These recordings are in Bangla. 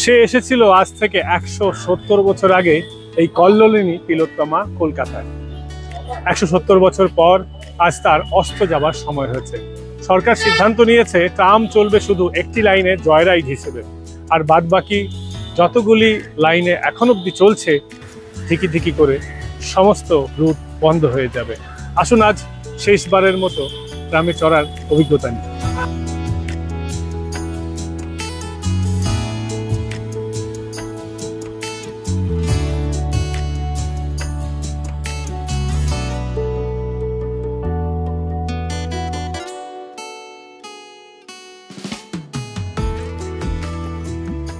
সে এসেছিল আজ থেকে 170 বছর আগে এই কল্লোলিনী তিলোত্তমা কলকাতায়। 170 বছর পর আজ তার অস্ত যাবার সময় হয়েছে। সরকার সিদ্ধান্ত নিয়েছে ট্রাম চলবে শুধু একটি লাইনে জয়রাইড হিসেবে, আর বাদ বাকি যতগুলি লাইনে এখন অব্দি চলছে ধিকি ধিকি করে সমস্ত রুট বন্ধ হয়ে যাবে। আসুন আজ শেষবারের মতো ট্রামে চড়ার অভিজ্ঞতা নিই।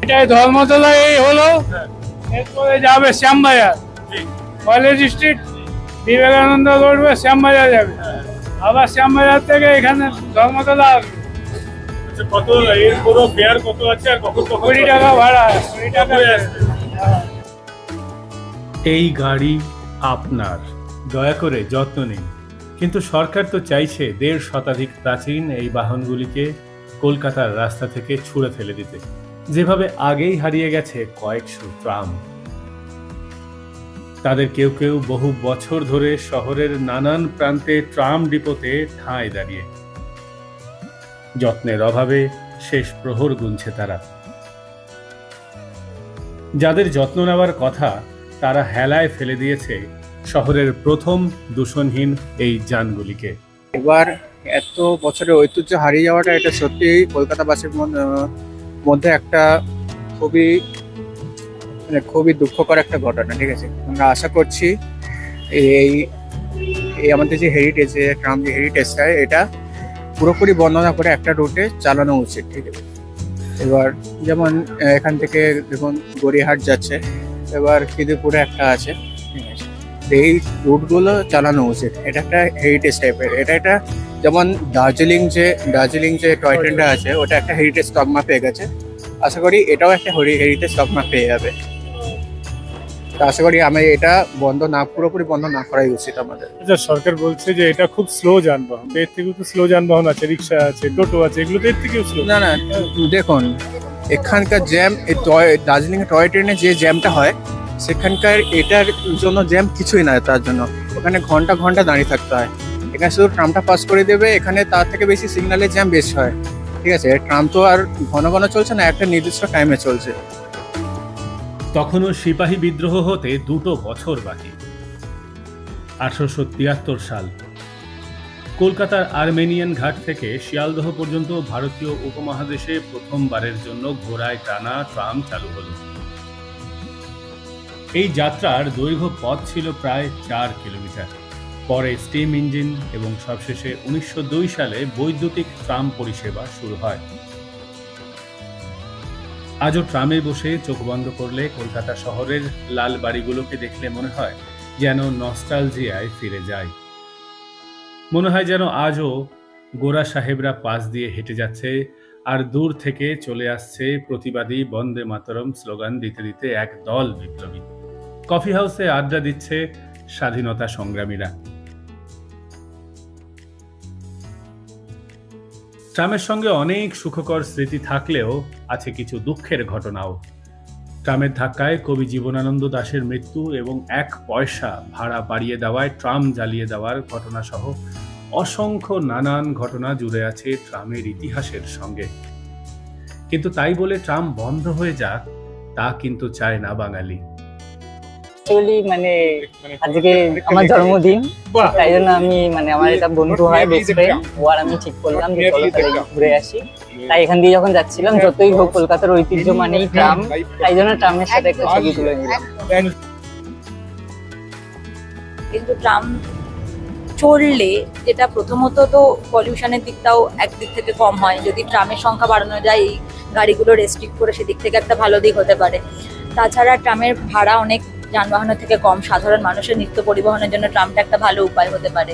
এটাই ধর্মতলা এই হলো, এরপরে যাবে Shyambazar, college street, Vivekananda road, Shyambazar যাবে, আবার শ্যামবাজার থেকে এখানে ধর্মতলা আসবে। কত এর পুরো ফেয়ার কত আছে আর কখন 20 টাকা ভাড়া, 20 টাকা। এই গাড়ি আপনার, দয়া করে যত্ন নিন। কিন্তু সরকার তো চাইছে 1.5 শতাধিক প্রাচীন এই বাহনগুলিকে কলকাতার রাস্তা থেকে ছুঁড়ে ফেলে দিতে, যেভাবে আগেই হারিয়ে গেছে কয়েকশো ট্রাম। তাদের কেউ কেউ বহু বছর ধরে শহরের নানান প্রান্তে ট্রাম ডিপোতে ঠাঁই দাঁড়িয়ে। যত্নের অভাবে শেষ প্রহর গুনছে তারা। যাদের যত্ন নেওয়ার কথা তারা হেলায় ফেলে দিয়েছে শহরের প্রথম দূষণহীন এই যানগুলিকে। এবার এত বছরের ঐতিহ্য হারিয়ে যাওয়াটা, এটা সত্যি কলকাতাবাসীর মধ্যে একটা খুবই দুঃখকর একটা ঘটনা। ঠিক আছে, আমরা আশা করছি এই আমাদের যে হেরিটেজ, ট্রাম যে হেরিটেজটা, এটা পুরোপুরি বন্ধ না করে একটা রুটে চালানো উচিত। ঠিক আছে, এবার যেমন এখান থেকে দেখুন গড়িয়াহাট যাচ্ছে, এবার খিদিরপুরে একটা আছে। ঠিক আছে, এই রুটগুলো চালানো উচিত। এটা একটা হেরিটেজ টাইপের। এটা যেমন দার্জিলিং যে টয় ট্রেনটা আছে, ওটা একটা হেরিটেজ তকমা পেয়ে গেছে। আশা করি এটাও একটা হেরিটেজ তকমা পেয়ে যাবে। আশা করি এটা পুরোপুরি বন্ধ না করাই উচিত আমাদের। আচ্ছা, সরকার বলছে যে এটা খুব স্লো যানবাহন, এর থেকেও তো স্লো যানবাহন আছে, রিক্সা আছে, টোটো আছে, এগুলো তো এর থেকেও স্লো। না, দেখুন এখানকার জ্যাম, দার্জিলিং এর টয় ট্রেনে যে জ্যামটা হয়, সেখানকার এটার জন্য জ্যাম কিছুই না। তার জন্য ওখানে ঘন্টা ঘন্টা দাঁড়িয়ে থাকতে হয়। এখানে শুধু ট্রামটা পাস করে দেবে, এখানে তার থেকে বেশি সিগন্যালের জ্যাম বেশি হয়। ঠিক আছে, ট্রাম তো আর ঘন ঘন চলছে না, একটা নির্দিষ্ট টাইমে চলছে। তখনও সিপাহী বিদ্রোহ হতে 2 বছর বাকি। 1873 সাল। কলকাতার আর্মেনিয়ান ঘাট থেকে শিয়ালদহ পর্যন্ত ভারতীয় উপমহাদেশে প্রথমবারের জন্য ঘোড়ায় টানা ট্রাম চালু হল। এই যাত্রার দৈর্ঘ্য পথ ছিল প্রায় 4 কিলোমিটার। পরে স্টিম ইঞ্জিন এবং সবশেষে 1902 সালে বৈদ্যুতিক ট্রাম পরিষেবা শুরু হয়। আজও ট্রামে বসে চোখ বন্ধ করলে কলকাতা শহরের লাল বাড়িগুলোকে দেখলে মনে হয় যেন নস্টালজিয়ায় ফিরে যায়। মনে হয় যেন আজও গোরা সাহেবরা পাশ দিয়ে হেঁটে যাচ্ছে, আর দূর থেকে চলে আসছে প্রতিবাদী বন্দে মাতরম স্লোগান দিতে দিতে এক দল বিপ্লবী। কফি হাউসে আড্ডা দিচ্ছে স্বাধীনতা সংগ্রামীরা। ট্রামের সঙ্গে অনেক সুখকর স্মৃতি থাকলেও আছে কিছু দুঃখের ঘটনাও। ট্রামের ধাক্কায় কবি জীবনানন্দ দাশের মৃত্যু এবং 1 পয়সা ভাড়া বাড়িয়ে দেওয়ায় ট্রাম জ্বালিয়ে দেওয়ার ঘটনা সহ অসংখ্য নানান ঘটনা জুড়ে আছে ট্রামের ইতিহাসের সঙ্গে। কিন্তু তাই বলে ট্রাম বন্ধ হয়ে যাক তা কিন্তু চায় না বাঙালি। মানে আজকে আমার জন্মদিন, তাই জন্য আমি আমার একটা বন্ধু হয়, বেস্ট ফ্রেন্ড, ও আর আমি ঠিক করলাম যে চলো তাহলে ঘুরে আসি। তাই এখান দিয়ে যখন যাচ্ছিলাম, যতই হোক কলকাতার ঐতিহ্য মানেই ট্রাম, তাই জন্য ট্রামের সাথে একটা ছবি তুলে নিলাম। কিন্তু ট্রাম চললে যেটা প্রথমত তো পলিউশনের দিকটাও একদিক থেকে কম হয়। যদি ট্রামের সংখ্যা বাড়ানো যায়, এই গাড়িগুলো রেস্ট্রিক্ট করে, সেদিক থেকে একটা ভালো দিক হতে পারে। তাছাড়া ট্রামের ভাড়া অনেক যানবাহনের থেকে কম, সাধারণ মানুষের নিত্য পরিবহনের জন্য ট্রামটা একটা ভালো উপায় হতে পারে।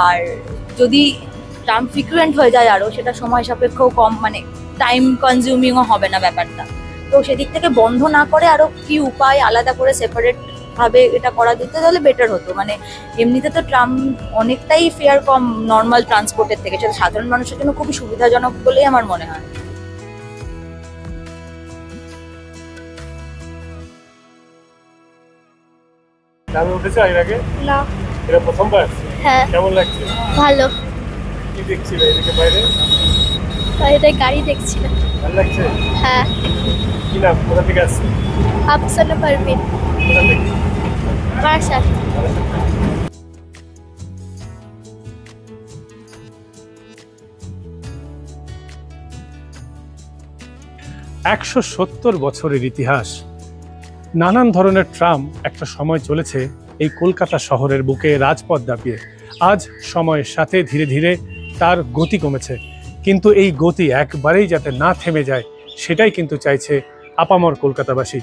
আর যদি ট্রাম ফ্রিকুয়েন্ট হয়ে যায় আরও, সেটা সময় সাপেক্ষও কম, টাইম কনজিউমিংও হবে না ব্যাপারটা। তো সেদিক থেকে বন্ধ না করে আরও কি উপায় আলাদা করে সেপারেট ভাবে এটা করা যেত তাহলে বেটার হতো। এমনিতে তো ট্রাম অনেকটাই ফেয়ার কম নর্মাল ট্রান্সপোর্টের থেকে, সেটা সাধারণ মানুষের জন্য খুবই সুবিধাজনক বলেই আমার মনে হয়। ট্রামে উঠেছো এর আগে? না। এটা প্রথমবার? হ্যাঁ। কেমন লাগছে? ভালো। কি দেখছিলে এদিকে বাইরে? বাইরে গাড়ি দেখছিলাম। ভালো লাগছে? হ্যাঁ। কি নাম, কোথা থেকে আসছে? আফসানা পারভিন, কোথা থেকে? বারাসাত। 170 বছরের ইতিহাস, নানান ধরনের ট্রাম একটা সময় চলেছে এই কলকাতা শহরের বুকে রাজপথ দাপিয়ে। আজ সময়ের সাথে ধীরে ধীরে তার গতি কমেছে, কিন্তু এই গতি একবারেই যাতে না থেমে যায় সেটাই কিন্তু চাইছে আপামর কলকাতাবাসী।